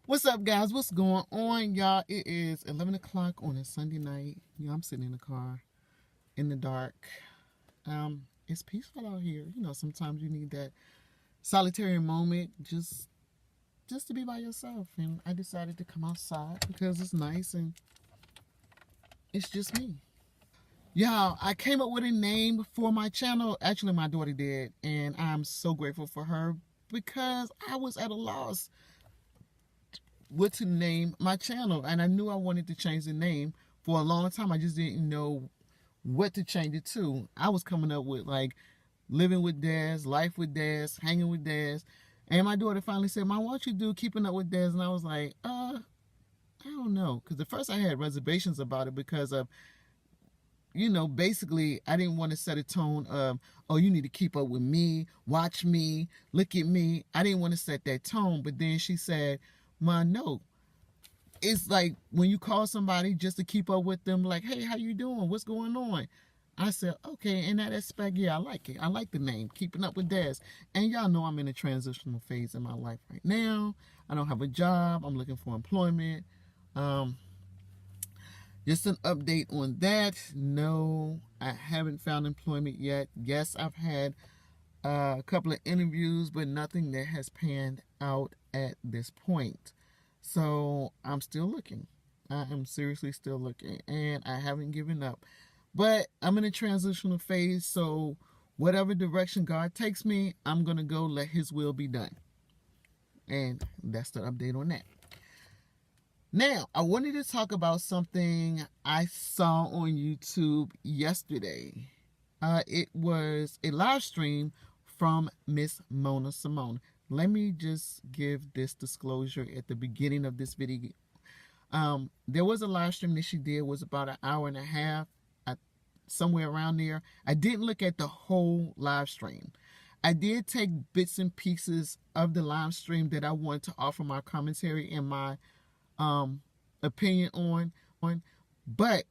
What's up, guys? What's going on, y'all? It is 11 o'clock on a Sunday night. I'm sitting in the car in the dark. It's peaceful out here. Sometimes you need that solitary moment just to be by yourself. And I decided to come outside because it's nice and it's just me. Y'all, I came up with a name for my channel. Actually, my daughter did, and I'm so grateful for her because I was at a loss what to name my channel, and I knew I wanted to change the name for a long time. I just didn't know what to change it to. I was coming up with like living with Des, life with Des, hanging with Des, and my daughter finally said, "Mom, why don't you do keeping up with Des?" And I was like, I don't know, because at first I had reservations about it because of, basically I didn't want to set a tone of, oh, you need to keep up with me, watch me, look at me. I didn't want to set that tone. But then she said, "Mom, no. It's like when you call somebody just to keep up with them, like, hey, how you doing? What's going on?" I said, okay, in that aspect, yeah, I like it. I like the name, Keeping Up with Des. And y'all know I'm in a transitional phase in my life right now. I don't have a job. I'm looking for employment. Just an update on that. No, I haven't found employment yet. Yes, I've had a couple of interviews, but nothing that has panned out at this point. So I'm still looking. I am seriously still looking, and I haven't given up. But I'm in a transitional phase, so whatever direction God takes me, I'm going to go let His will be done. And that's the update on that. Now, I wanted to talk about something I saw on YouTube yesterday. It was a live stream from Miss Symone. Let me just give this disclosure at the beginning of this video. There was a live stream that she did, was about an hour and a half, somewhere around there. I didn't look at the whole live stream. I did take bits and pieces of the live stream that I wanted to offer my commentary and my opinion on. But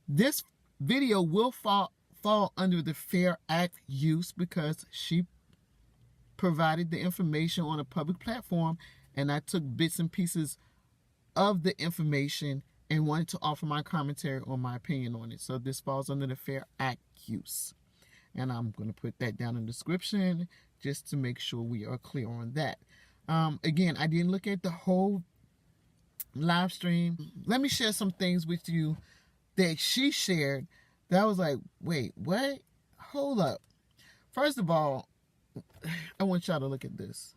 this video will fall under the Fair Act use because she provided the information on a public platform, and I took bits and pieces of the information and wanted to offer my commentary or my opinion on it. So this falls under the Fair Act use. And I'm going to put that down in the description just to make sure we are clear on that. Again, I didn't look at the whole live stream. Let me share some things with you that she shared that I was like, wait, what? Hold up. First of all, I want y'all to look at this.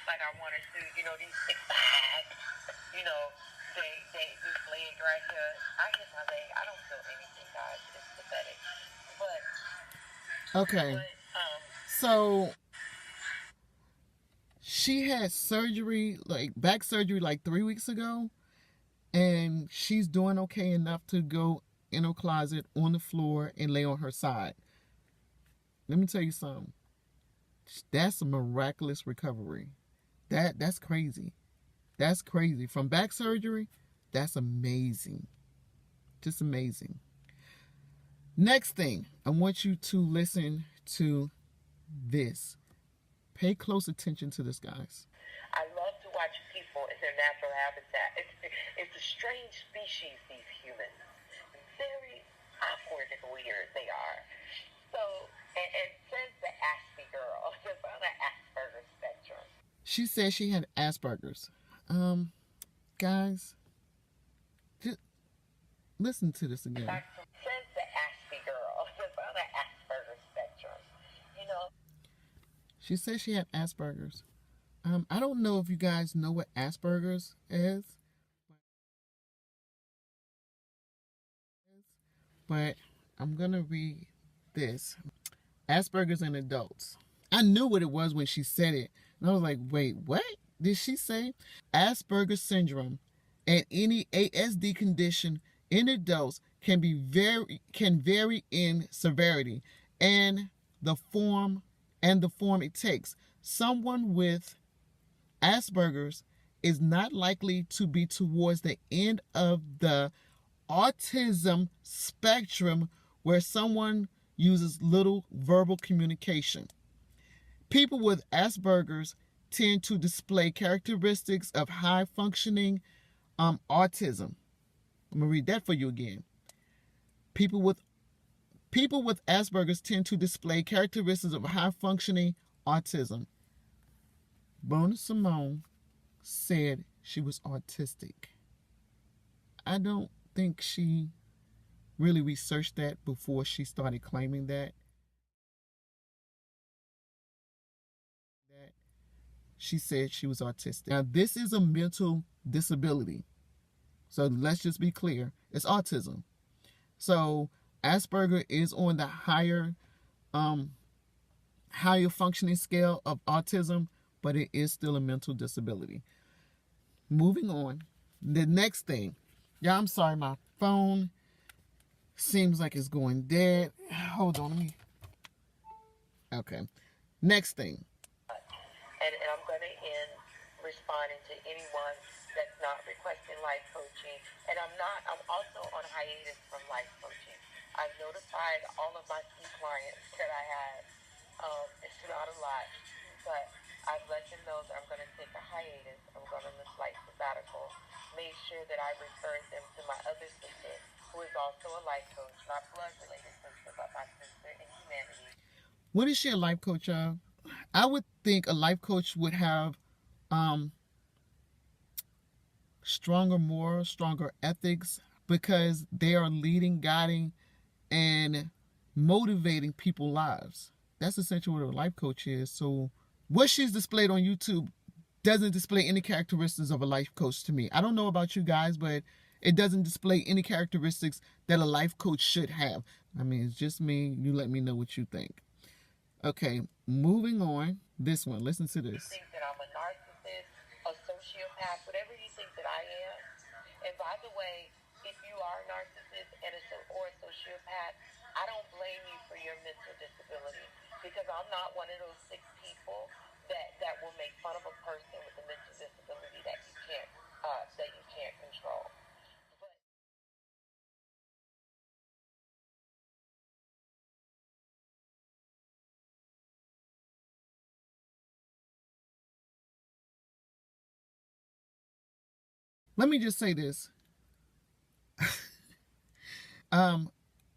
Like I wanted to, these 6'5", this leg right here. I hit my leg. I don't feel anything, guys. It's pathetic. Okay. So she had surgery, like back surgery, like 3 weeks ago, and she's doing okay enough to go in her closet on the floor and lay on her side. Let me tell you something. That's a miraculous recovery. That's crazy. That's crazy. From back surgery, that's amazing. Just amazing. Next thing, I want you to listen to this. Pay close attention to this, guys. I love to watch people in their natural habitat. It's a strange species, these humans. Very awkward and weird they are. So, and since the Asperger girl, it's on the Asperger spectrum. She said she had Aspergers. Guys, just listen to this again. Since the Asperger girl, it's on the Asperger spectrum. She said she had Aspergers. I don't know if you guys know what Aspergers is, but I'm going to read this. Aspergers in adults. I knew what it was when she said it. And I was like, wait, what did she say? Asperger syndrome and any ASD condition in adults can vary in severity and the form it takes. Someone with Asperger's is not likely to be towards the end of the autism spectrum where someone uses little verbal communication. People with Asperger's tend to display characteristics of high functioning autism. I'm going to read that for you again. People with Asperger's tend to display characteristics of high functioning autism. Symone said she was autistic. I don't think she really researched that before she started claiming that. She said she was autistic. Now, this is a mental disability. So let's just be clear. It's autism. So Asperger is on the higher functioning scale of autism, but it is still a mental disability. Moving on. The next thing. Yeah, I'm sorry, my phone seems like it's going dead. Hold on, let me. Okay. Next thing. And I'm going to end responding to anyone that's not requesting life coaching. And I'm also on hiatus from life coaching. I've notified all of my key clients that I have. It's not a lot, but I've let them know that I'm going to take a hiatus. I'm going on a slight sabbatical. Made sure that I referred them to my other sister, who is also a life coach, not blood-related sister, but my sister in humanity. What is she a life coach of? I would think a life coach would have stronger morals, stronger ethics, because they are leading, guiding, and motivating people's lives. That's essentially what a life coach is. So what she's displayed on YouTube doesn't display any characteristics of a life coach to me. I don't know about you guys, but it doesn't display any characteristics that a life coach should have. I mean, it's just me. You let me know what you think. Okay, moving on. This one, listen to this. You think that I'm a narcissist, a sociopath, whatever you think that I am. And by the way, if you are a narcissist or a sociopath, I don't blame you for your mental disability, because I'm not one of those sick people that will make fun of a person with a mental disability that you can't control. Let me just say this. A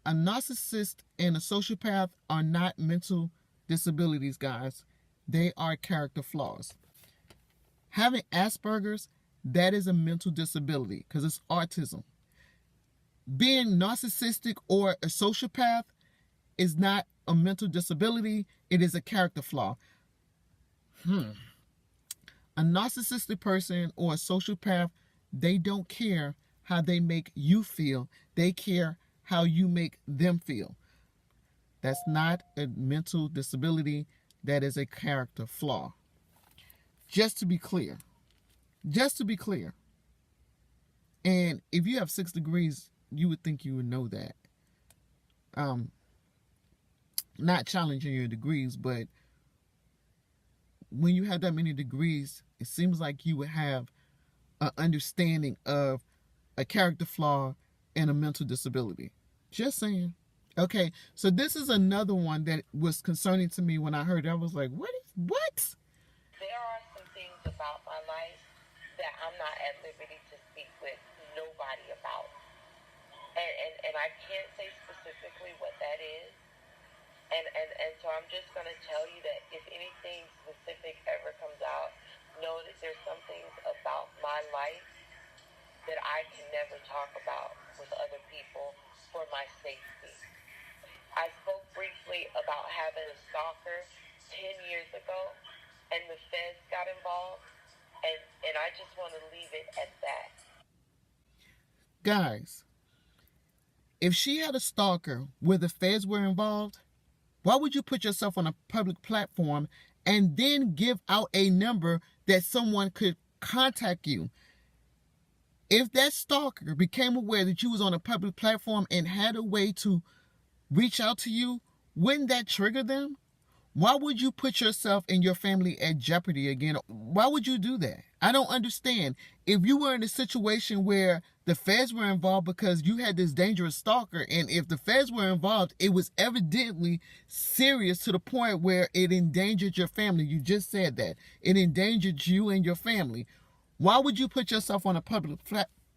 narcissist and a sociopath are not mental disabilities, guys. They are character flaws. Having Asperger's, that is a mental disability because it's autism. Being narcissistic or a sociopath is not a mental disability. It is a character flaw. A narcissistic person or a sociopath, they don't care how they make you feel. They care how you make them feel. That's not a mental disability. That is a character flaw. Just to be clear. Just to be clear. And if you have 6 degrees, you would think you would know that. Not challenging your degrees, but when you have that many degrees, it seems like you would have an understanding of a character flaw and a mental disability. Just saying. Okay, so this is another one that was concerning to me when I heard it. I was like, what? There are some things about my life that I'm not at liberty to speak with nobody about. And I can't say specifically what that is. And so I'm just going to tell you that if anything specific ever comes out, know that there's some things about my life that I can never talk about with other people for my safety. I spoke briefly about having a stalker 10 years ago, and the feds got involved, and I just want to leave it at that. Guys, if she had a stalker where the feds were involved, why would you put yourself on a public platform and then give out a number that someone could contact you? If that stalker became aware that you was on a public platform and had a way to reach out to you, wouldn't that trigger them? Why would you put yourself and your family at jeopardy again? Why would you do that? I don't understand. If you were in a situation where the feds were involved because you had this dangerous stalker, and if the feds were involved, it was evidently serious to the point where it endangered your family. You just said that. It endangered you and your family. Why would you put yourself on a public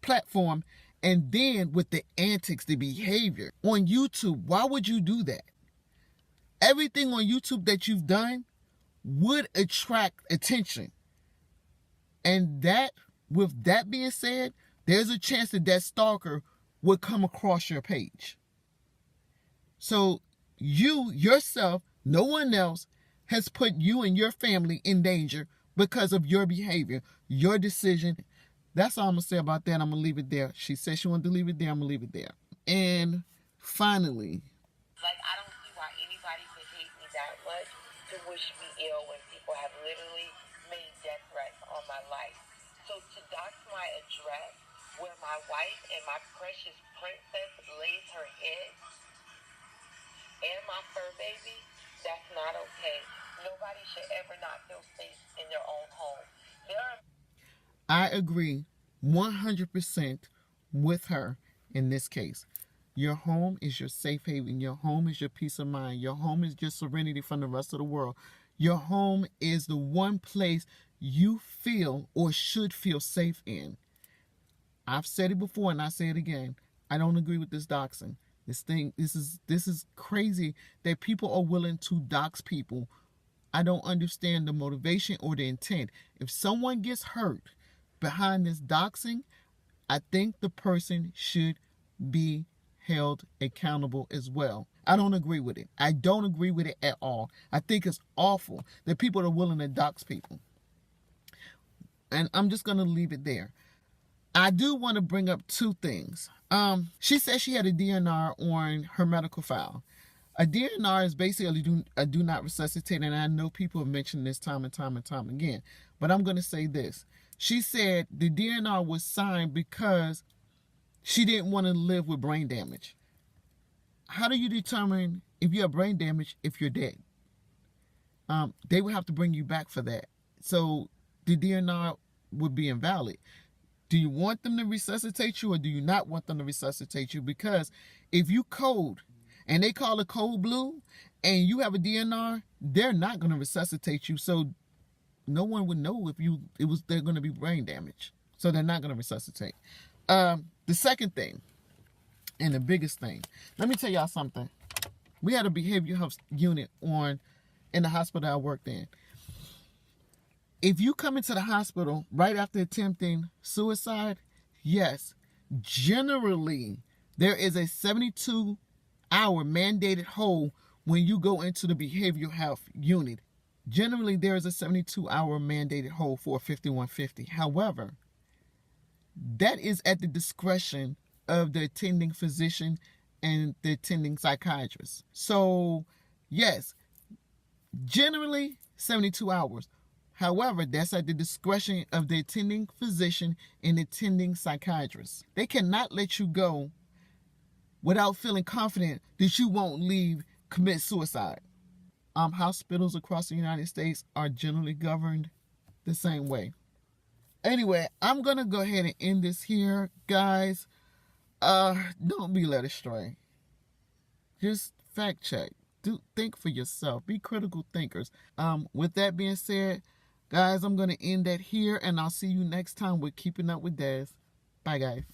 platform, and then with the antics, the behavior on YouTube? Why would you do that? Everything on YouTube that you've done would attract attention. And that, with that being said, there's a chance that that stalker would come across your page. So you, yourself, no one else has put you and your family in danger because of your behavior, your decision. That's all I'm going to say about that. I'm going to leave it there. She said she wanted to leave it there. I'm going to leave it there. And finally, like, I don't see why anybody could hate me that much to wish me ill when people have literally made death threats on my life. So to dox my address where my wife and my precious princess lays her head and my fur baby, that's not okay. Nobody should ever not feel safe in their own home. I agree 100% with her in this case. Your home is your safe haven. Your home is your peace of mind. Your home is your serenity from the rest of the world. Your home is the one place you feel or should feel safe in. I've said it before and I say it again. I don't agree with this doxing. This is crazy that people are willing to dox people. I don't understand the motivation or the intent. If someone gets hurt behind this doxing, I think the person should be held accountable as well. I don't agree with it. I don't agree with it at all. I think it's awful that people are willing to dox people. And I'm just going to leave it there. I do want to bring up two things. She said she had a DNR on her medical file. A DNR is basically a do not resuscitate, and I know people have mentioned this time and time and time again, but I'm going to say this. She said the DNR was signed because she didn't want to live with brain damage. How do you determine if you have brain damage if you're dead? They would have to bring you back for that. So the DNR would be invalid. Do you want them to resuscitate you or do you not want them to resuscitate you? Because if you code and they call it code blue and you have a DNR, they're not going to resuscitate you. So no one would know if they're going to be brain damage. So they're not going to resuscitate. The second thing, and the biggest thing, let me tell y'all something. We had a behavioral health unit in the hospital I worked in. If you come into the hospital right after attempting suicide, yes, generally there is a 72-hour mandated hold when you go into the behavioral health unit. Generally, there is a 72-hour mandated hold for 5150. However, that is at the discretion of the attending physician and the attending psychiatrist. So, yes, generally 72 hours. However, that's at the discretion of the attending physician and attending psychiatrist. They cannot let you go without feeling confident that you won't commit suicide. Hospitals across the United States are generally governed the same way. Anyway, I'm going to go ahead and end this here, guys. Don't be led astray. Just fact check. Think for yourself. Be critical thinkers. With that being said, guys, I'm going to end that here, and I'll see you next time with Keeping Up with Des. Bye, guys.